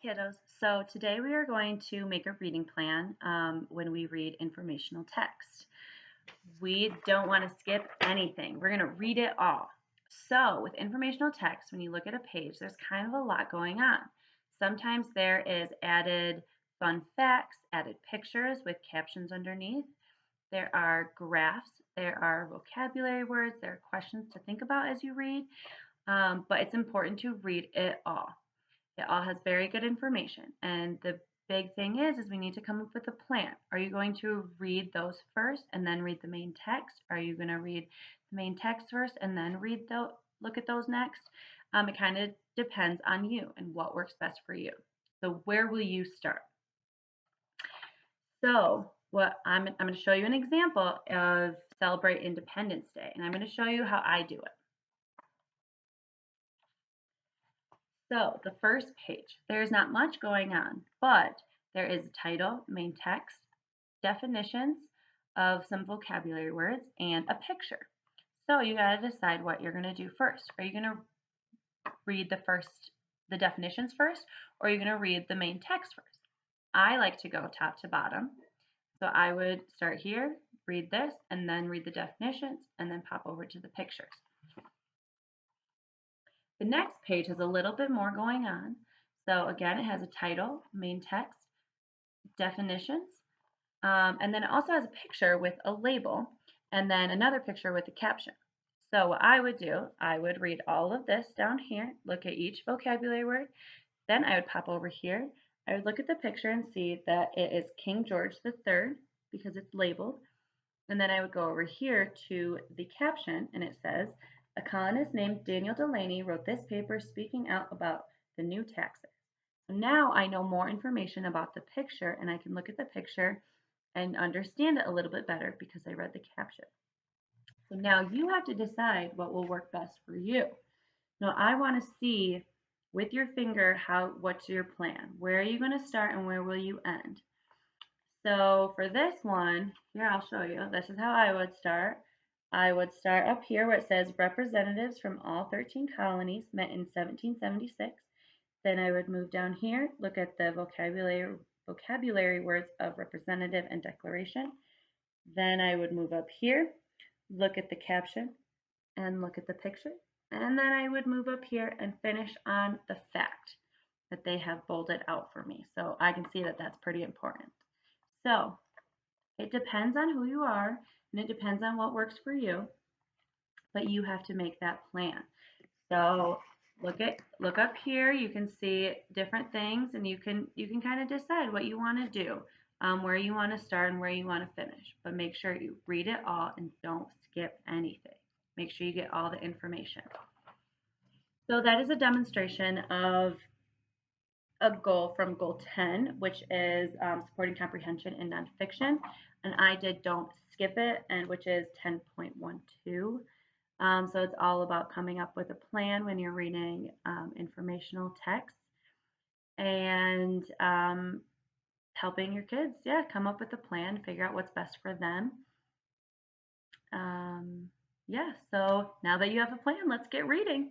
Kiddos. So today we are going to make a reading plan when we read informational text. We don't want to skip anything. We're going to read it all. So with informational text, when you look at a page, there's kind of a lot going on. Sometimes there is added fun facts, added pictures with captions underneath. There are graphs, there are vocabulary words, there are questions to think about as you read, but it's important to read it all. It all has very good information. And the big thing is we need to come up with a plan. Are you going to read those first and then read the main text? Are you going to read the main text first and then look at those next? It kind of depends on you and what works best for you. So where will you start? So what I'm going to show you an example of Celebrate Independence Day, and I'm going to show you how I do it. So the first page, there's not much going on, but there is a title, main text, definitions of some vocabulary words, and a picture. So you got to decide what you're going to do first. Are you going to read the definitions first, or are you going to read the main text first? I like to go top to bottom. So I would start here, read this, and then read the definitions, and then pop over to the pictures. The next page has a little bit more going on. So again, it has a title, main text, definitions, and then it also has a picture with a label and then another picture with a caption. So what I would do, I would read all of this down here, look at each vocabulary word, then I would pop over here. I would look at the picture and see that it is King George III because it's labeled. And then I would go over here to the caption and it says, a colonist named Daniel Delaney wrote this paper speaking out about the new taxes. So now I know more information about the picture and I can look at the picture and understand it a little bit better because I read the caption. So now you have to decide what will work best for you. Now I want to see with your finger what's your plan? Where are you going to start and where will you end? So for this one, here I'll show you. This is how I would start. I would start up here where it says representatives from all 13 colonies met in 1776. Then I would move down here, look at the vocabulary words of representative and declaration. Then I would move up here, look at the caption and look at the picture. And then I would move up here and finish on the fact that they have bolded out for me. So I can see that that's pretty important. So it depends on who you are and it depends on what works for you, but you have to make that plan. So look up here, you can see different things and you can kind of decide what you want to do, where you want to start and where you want to finish. But make sure you read it all and don't skip anything. Make sure you get all the information. So that is a demonstration of a goal from goal 10, which is supporting comprehension in nonfiction. And I did don't skip it, and which is 10.12. So it's all about coming up with a plan when you're reading informational text and helping your kids, come up with a plan, figure out what's best for them. Yeah, so now that you have a plan, let's get reading.